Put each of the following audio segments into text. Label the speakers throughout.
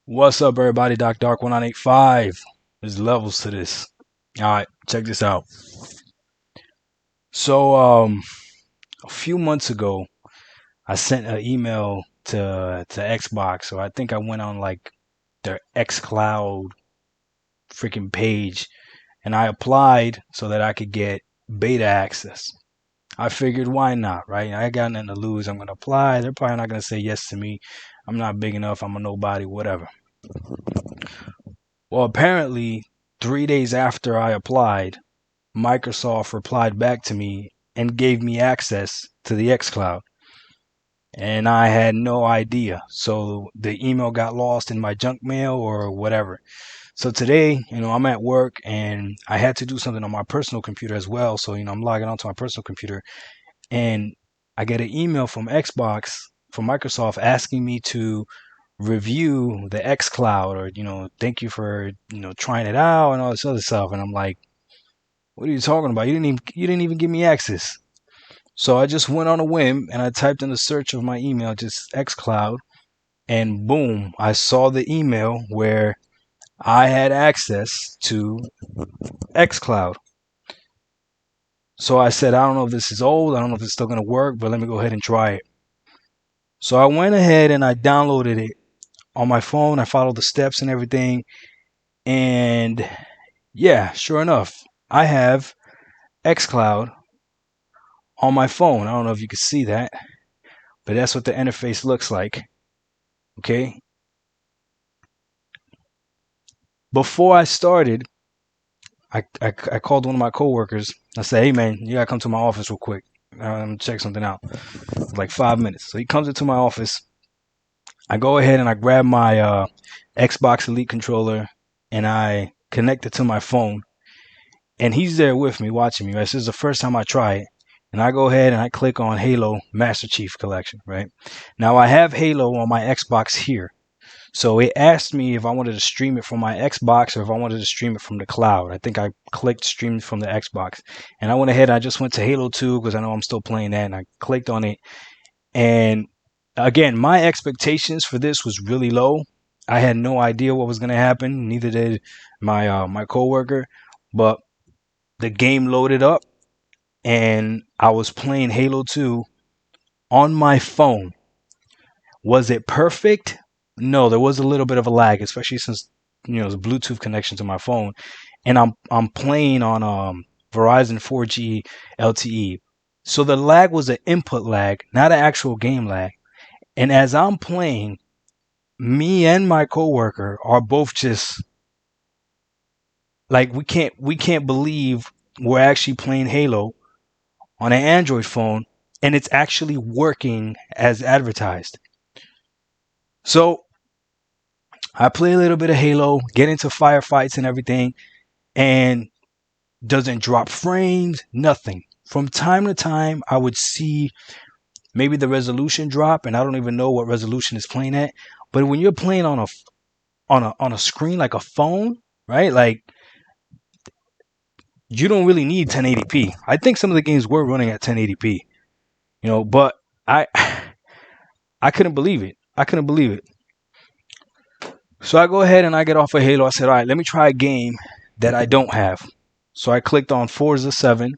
Speaker 1: What's up, everybody? Dark 1985. There's levels to this. All right, check this out. So, a few months ago, I sent an email to Xbox. So I think I went on like their Xcloud freaking page, and I applied so that I could get beta access. I figured, why not, right? I got nothing to lose. I'm gonna apply. They're probably not gonna say yes to me. I'm not big enough. I'm a nobody. Whatever. Well, apparently, 3 days after I applied, Microsoft replied back to me and gave me access to the xCloud. And I had no idea. So the email got lost in my junk mail or whatever. So today, I'm at work and I had to do something on my personal computer as well. So, I'm logging onto my personal computer and I get an email from from Microsoft asking me to review the xCloud or, thank you for, trying it out and all this other stuff. And I'm like, what are you talking about? You didn't even give me access. So I just went on a whim and I typed in the search of my email just xCloud, and boom, I saw the email where I had access to xCloud. So I said, I don't know if this is old, I don't know if it's still gonna work, but let me go ahead and try it. So I went ahead and I downloaded it on my phone. I followed the steps and everything, and yeah, sure enough, I have xCloud on my phone. I don't know if you can see that, but that's what the interface looks like. Okay. Before I started, I called one of my coworkers. I said, "Hey man, you gotta come to my office real quick. Check something out." Like 5 minutes. So he comes into my office. I go ahead and I grab my Xbox Elite controller and I connect it to my phone. And he's there with me, watching me. Right? This is the first time I try it. And I go ahead and I click on Halo Master Chief Collection. Right now, I have Halo on my Xbox here. So it asked me if I wanted to stream it from my Xbox or if I wanted to stream it from the cloud. I think I clicked stream from the Xbox. And I went ahead and I just went to Halo 2 because I know I'm still playing that. And I clicked on it. And again, my expectations for this was really low. I had no idea what was going to happen. Neither did my coworker. But the game loaded up and I was playing Halo 2 on my phone. Was it perfect? No, there was a little bit of a lag, especially since the Bluetooth connection to my phone, and I'm playing on Verizon 4G LTE. So the lag was an input lag, not an actual game lag. And as I'm playing, me and my coworker are both just like we can't believe we're actually playing Halo on an Android phone and it's actually working as advertised. So I play a little bit of Halo, get into firefights and everything, and doesn't drop frames, nothing. From time to time, I would see maybe the resolution drop, and I don't even know what resolution it's playing at. But when you're playing on a screen like a phone, right? Like you don't really need 1080p. I think some of the games were running at 1080p, but I I couldn't believe it. I couldn't believe it. So I go ahead and I get off of Halo. I said, all right, let me try a game that I don't have. So I clicked on Forza 7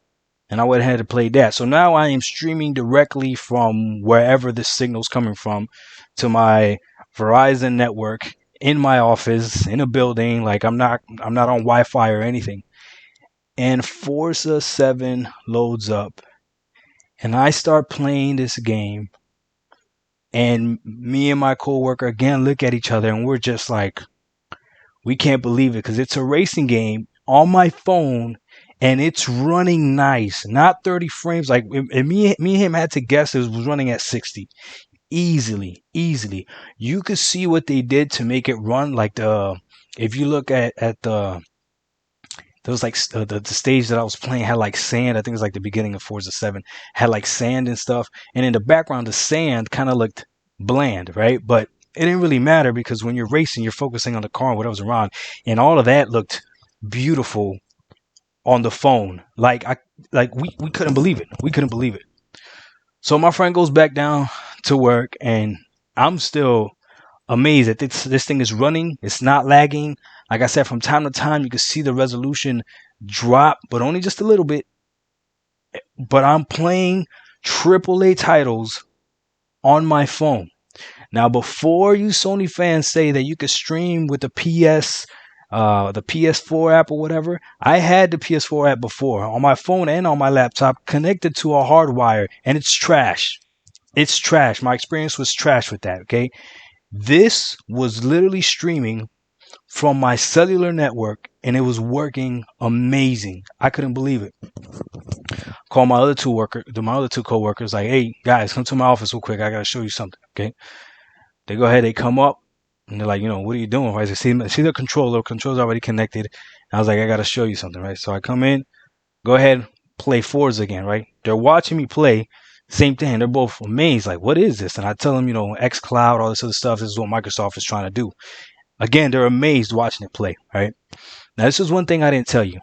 Speaker 1: and I went ahead and played that. So now I am streaming directly from wherever the signal's coming from to my Verizon network in my office, in a building. Like I'm not on Wi-Fi or anything. And Forza 7 loads up and I start playing this game. And me and my coworker again look at each other and we're just like, we can't believe it because it's a racing game on my phone and it's running nice, not 30 frames. Like and me and him had to guess it was running at 60 easily, easily. You could see what they did to make it run like if you look at there was like the stage that I was playing had like sand. I think it was like the beginning of Forza 7 had like sand and stuff. And in the background, the sand kind of looked bland, right? But it didn't really matter because when you're racing, you're focusing on the car and whatever's around. And all of that looked beautiful on the phone. We couldn't believe it. We couldn't believe it. So my friend goes back down to work and I'm still amazed that this thing is running. It's not lagging. Like I said, from time to time, you can see the resolution drop, but only just a little bit. But I'm playing AAA titles on my phone. Now, before you Sony fans say that you could stream with the the PS4 app or whatever, I had the PS4 app before on my phone and on my laptop connected to a hardwire, and it's trash. It's trash. My experience was trash with that, okay? This was literally streaming from my cellular network, and it was working amazing. I couldn't believe it. Call my other two coworkers, like, hey guys, come to my office real quick. I gotta show you something. Okay. They go ahead, they come up, and they're like, what are you doing? Right? I see the controller's already connected. And I was like, I gotta show you something, right? So I come in, go ahead, play Forza again, right? They're watching me play. Same thing. They're both amazed, like, what is this? And I tell them, Xcloud, all this other stuff. This is what Microsoft is trying to do. Again, they're amazed watching it play, right? Now, this is one thing I didn't tell you.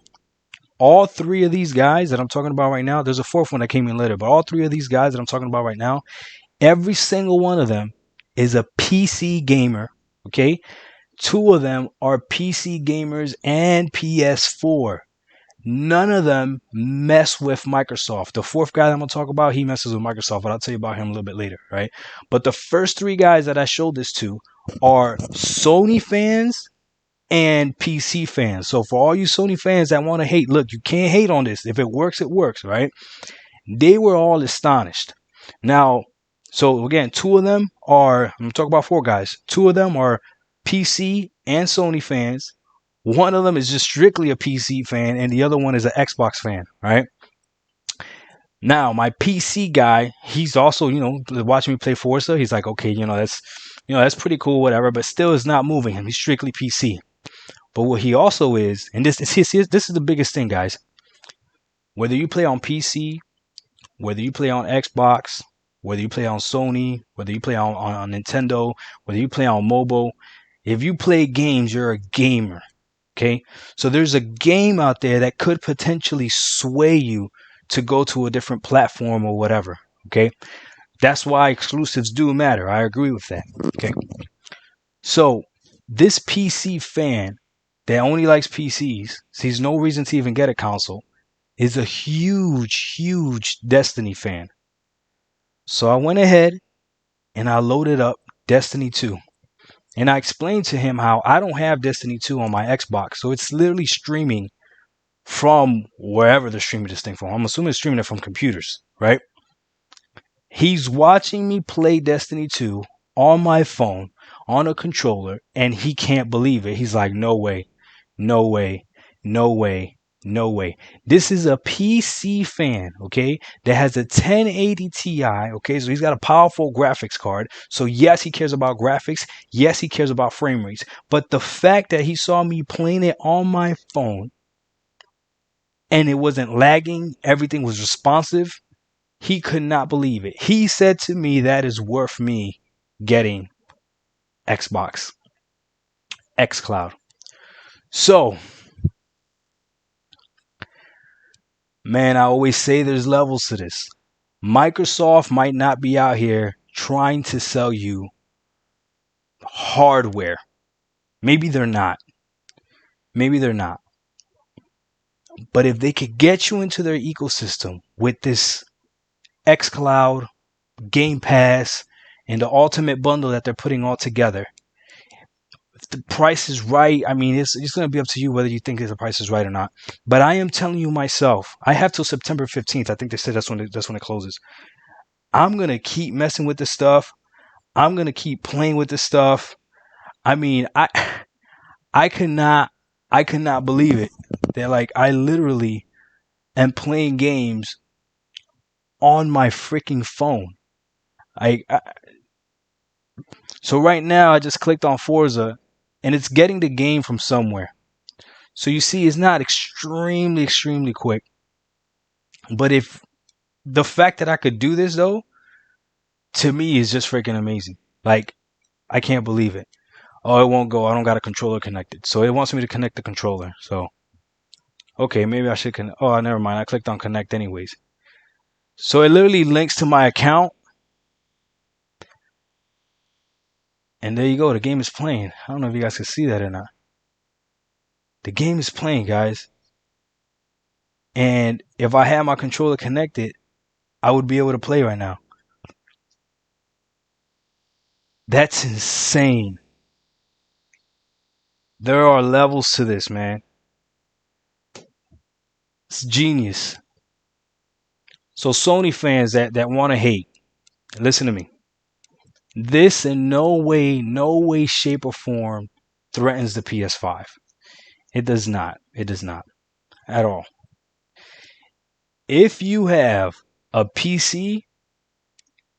Speaker 1: All three of these guys that I'm talking about right now, there's a fourth one that came in later, but all three of these guys that I'm talking about right now, every single one of them is a PC gamer, okay? Two of them are PC gamers and PS4. None of them mess with Microsoft. The fourth guy that I'm going to talk about, he messes with Microsoft, but I'll tell you about him a little bit later, right? But the first three guys that I showed this to are Sony fans and PC fans. So for all you Sony fans that want to hate, look, you can't hate on this. If it works, it works, right? They were all astonished. Now, so again, two of them are, I'm going to talk about four guys. Two of them are PC and Sony fans. One of them is just strictly a PC fan, and the other one is an Xbox fan, right? Now, my PC guy, he's also, watching me play Forza. He's like, okay, that's pretty cool, whatever, but still is not moving him. He's strictly PC. But what he also is, and this is the biggest thing, guys. Whether you play on PC, whether you play on Xbox, whether you play on Sony, whether you play on Nintendo, whether you play on mobile, if you play games, you're a gamer. Okay, so there's a game out there that could potentially sway you to go to a different platform or whatever. Okay, that's why exclusives do matter. I agree with that. Okay, so this PC fan that only likes PCs, sees no reason to even get a console, is a huge Destiny fan. So I went ahead and I loaded up Destiny 2. And I explained to him how I don't have Destiny 2 on my Xbox. So it's literally streaming from wherever they're streaming this thing from. I'm assuming it's streaming it from computers, right? He's watching me play Destiny 2 on my phone, on a controller, and he can't believe it. He's like, no way, no way, no way, no way. This is a PC fan, okay, that has a 1080 Ti, okay, so he's got a powerful graphics card. So yes, he cares about graphics. Yes, he cares about frame rates. But the fact that he saw me playing it on my phone and it wasn't lagging, everything was responsive, he could not believe it. He said to me, that is worth me getting Xbox, Xcloud. So, man, I always say there's levels to this. Microsoft might not be out here trying to sell you hardware. Maybe they're not. Maybe they're not. But if they could get you into their ecosystem with this Xcloud, Game Pass, and the ultimate bundle that they're putting all together, if the price is right, I mean, it's going to be up to you whether you think the price is right or not. But I am telling you myself, I have till September 15th. I think they said that's when it closes. I'm going to keep messing with this stuff. I'm going to keep playing with this stuff. I mean, I cannot believe it. That like I literally am playing games on my freaking phone. So right now I just clicked on Forza and it's getting the game from somewhere. So you see it's not extremely quick. But if the fact that I could do this though, to me is just freaking amazing. Like, I can't believe it. Oh, it won't go. I don't got a controller connected. So it wants me to connect the controller. So, okay, maybe I should connect. Oh, never mind. I clicked on connect anyways. So it literally links to my account. And there you go. The game is playing. I don't know if you guys can see that or not. The game is playing, guys. And if I had my controller connected, I would be able to play right now. That's insane. There are levels to this, man. It's genius. So Sony fans that want to hate, listen to me. This in no way, shape, or form threatens the PS5. It does not. It does not at all. If you have a PC,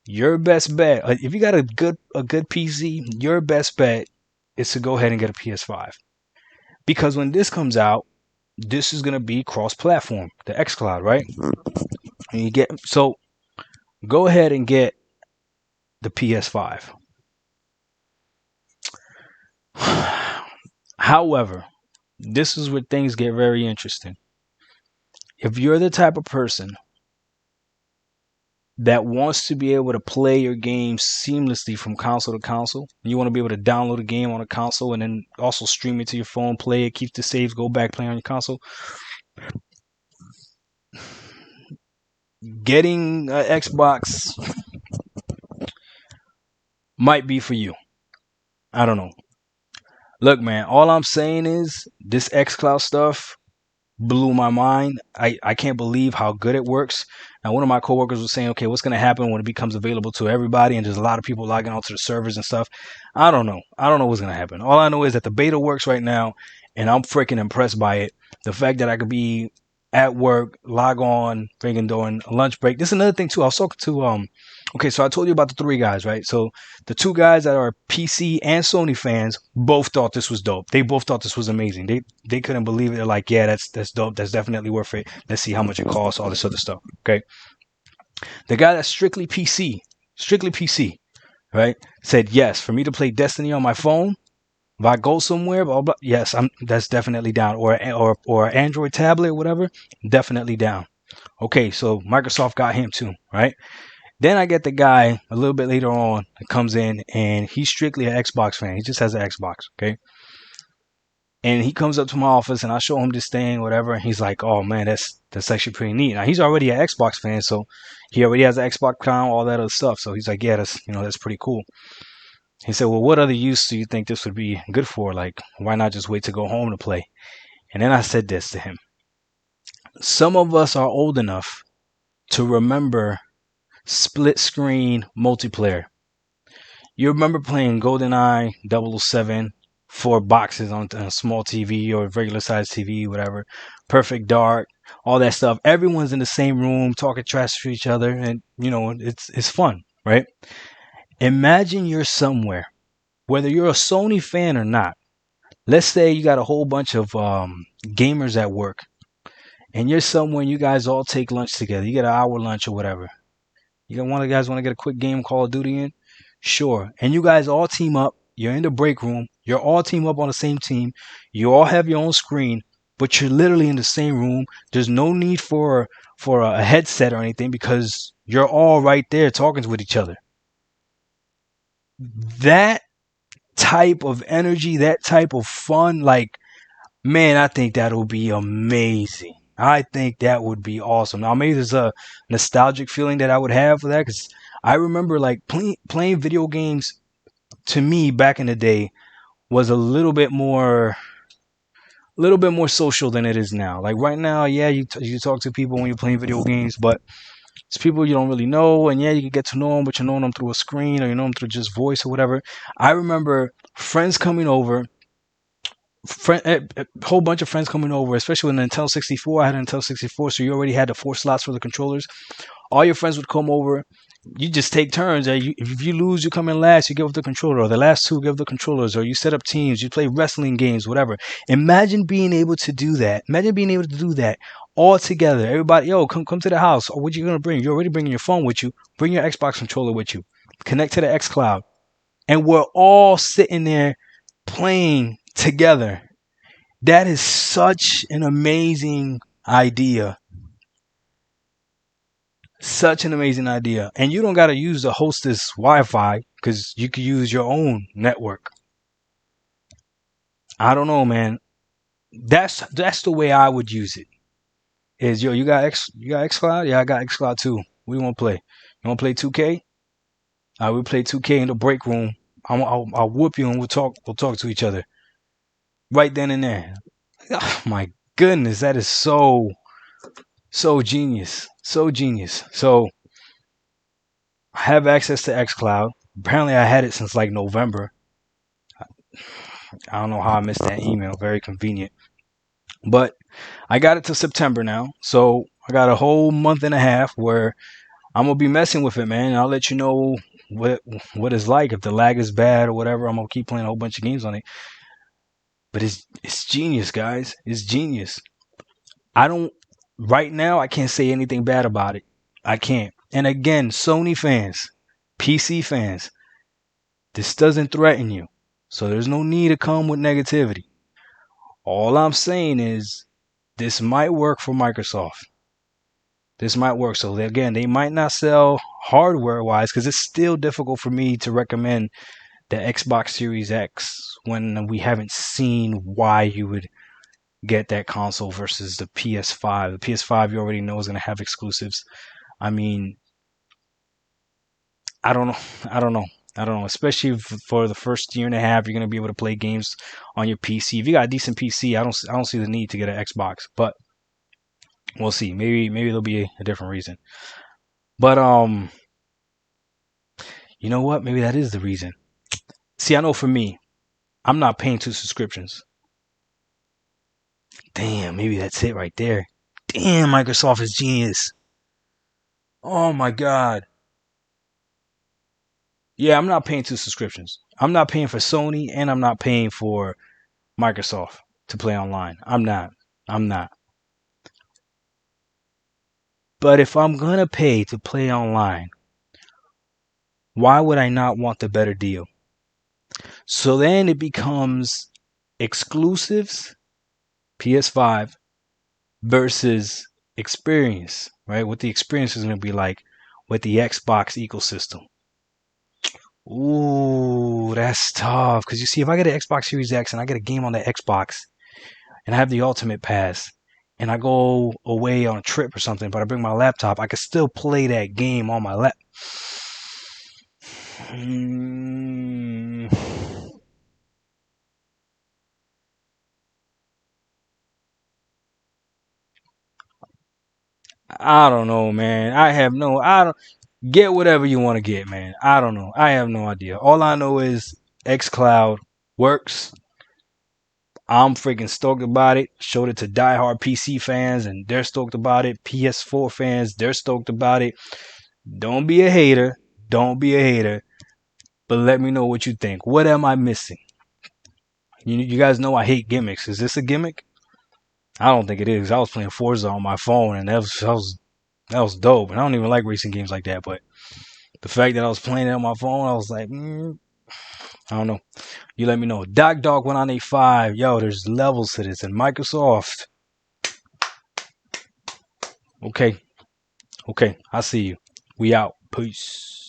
Speaker 1: your best bet, if you got a good PC, your best bet is to go ahead and get a PS5. Because when this comes out, this is going to be cross-platform, the Xcloud, right? And you get, so go ahead and get the PS5. However, this is where things get very interesting. If you're the type of person that wants to be able to play your game seamlessly from console to console, you want to be able to download a game on a console and then also stream it to your phone, play it, keep the saves, go back, play on your console, getting an Xbox might be for you. I don't know. Look, man, all I'm saying is this Xcloud stuff blew my mind. I can't believe how good it works. And one of my coworkers was saying, okay, what's going to happen when it becomes available to everybody and there's a lot of people logging onto the servers and stuff? I don't know. I don't know what's going to happen. All I know is that the beta works right now, and I'm freaking impressed by it. The fact that I could be at work, log on, freaking during a lunch break. This is another thing, too. I was talking to, okay, so I told you about the 3 guys, right? So the 2 guys that are PC and Sony fans both thought this was dope. They both thought this was amazing. They couldn't believe it. They're like, yeah, that's dope. That's definitely worth it. Let's see how much it costs, all this other stuff. Okay. The guy that's strictly PC, right, said, yes, for me to play Destiny on my phone, if I go somewhere, blah, blah, yes, that's definitely down. Or Android tablet, whatever, definitely down. Okay, so Microsoft got him too, right? Then I get the guy a little bit later on that comes in, and he's strictly an Xbox fan. He just has an Xbox, okay? And he comes up to my office, and I show him this thing, whatever, and he's like, oh, man, that's actually pretty neat. Now, he's already an Xbox fan, so he already has an Xbox account, all that other stuff. So he's like, yeah, that's pretty cool. He said, well, what other use do you think this would be good for? Like, why not just wait to go home to play? And then I said this to him. Some of us are old enough to remember split screen multiplayer. You remember playing GoldenEye 007, 4 boxes on a small TV or regular size TV, whatever, Perfect Dark, all that stuff. Everyone's in the same room talking trash to each other, and it's fun, right? Imagine you're somewhere, whether you're a Sony fan or not. Let's say you got a whole bunch of gamers at work, and you're somewhere and you guys all take lunch together. You get an hour lunch or whatever. You got one of the guys want to get a quick game Call of Duty in? Sure. And you guys all team up. You're in the break room. You're all team up on the same team. You all have your own screen, but you're literally in the same room. There's no need for a headset or anything because you're all right there talking with each other. That type of energy, that type of fun, like, man, I think that would be amazing. I think that would be awesome. Now, maybe there's a nostalgic feeling that I would have for that because I remember like playing video games. To me, back in the day, was a little bit more social than it is now. Like right now, yeah, you talk to people when you're playing video games, but it's people you don't really know, and yeah, you can get to know them, but you know them through a screen or you know them through just voice or whatever. I remember friends coming over. A whole bunch of friends coming over, especially with the Nintendo 64. I had a Nintendo 64, so you already had the 4 slots for the controllers. All your friends would come over. You just take turns. If you lose, you come in last, you give the controller. Or the last 2 give the controllers. Or you set up teams. You play wrestling games, whatever. Imagine being able to do that. All together. Everybody, yo, come to the house. Or what you gonna bring? You're already bringing your phone with you. Bring your Xbox controller with you. Connect to the Xcloud, and we're all sitting there playing together. That is such an amazing idea. And you don't got to use the hostess Wi-Fi because you could use your own network. I don't know, man. That's the way I would use it. Is yo, you got Xcloud? Yeah, I got Xcloud too. We want to play. You want to play 2K? We play 2K in the break room. I'll whoop you and we'll talk to each other right then and there. Oh my goodness, that is so genius, so genius. So I have access to XCloud. Apparently, I had it since like November. I don't know how I missed that email. Very convenient. But I got it to September now. So I got a whole month and a half where I'm gonna be messing with it, man. And I'll let you know what it's like. If the lag is bad or whatever, I'm gonna keep playing a whole bunch of games on it. But it's genius, guys. It's genius. I don't right now I can't say anything bad about it. I can't. And again, Sony fans, PC fans, this doesn't threaten you. So there's no need to come with negativity. All I'm saying is this might work for Microsoft. This might work. So again, they might not sell hardware wise because it's still difficult for me to recommend the Xbox Series X when we haven't seen why you would get that console versus the PS5. The PS5 you already know is going to have exclusives. I mean, I don't know. I don't know. I don't know. Especially for the first year and a half, you're going to be able to play games on your PC. If you got a decent PC, I don't see the need to get an Xbox. But we'll see. Maybe there'll be a different reason. But you know what? Maybe that is the reason. See, I know for me, I'm not paying 2 subscriptions. Damn, maybe that's it right there. Damn, Microsoft is genius. Oh my god. Yeah, I'm not paying 2 subscriptions. I'm not paying for Sony and I'm not paying for Microsoft to play online. I'm not. I'm not. But if I'm going to pay to play online, why would I not want the better deal? So then it becomes exclusives, PS5 versus experience, right? What the experience is going to be like with the Xbox ecosystem. Ooh, that's tough. Because you see, if I get an Xbox Series X and I get a game on the Xbox and I have the Ultimate Pass and I go away on a trip or something, but I bring my laptop, I can still play that game on my lap. I don't know, man. I don't get whatever you want to get, man. I don't know. I have no idea. All I know is xCloud works. I'm freaking stoked about it. Showed it to diehard PC fans and they're stoked about it. PS4 fans, they're stoked about it. Don't be a hater. Don't be a hater. But let me know what you think. What am I missing? You guys know I hate gimmicks. Is this a gimmick? I don't think it is. I was playing Forza on my phone and that was dope. And I don't even like racing games like that, but the fact that I was playing it on my phone, I was like, I don't know. You let me know. Doc Dog 1985. Yo, there's levels to this. And Microsoft. Okay. Okay. I see you. We out. Peace.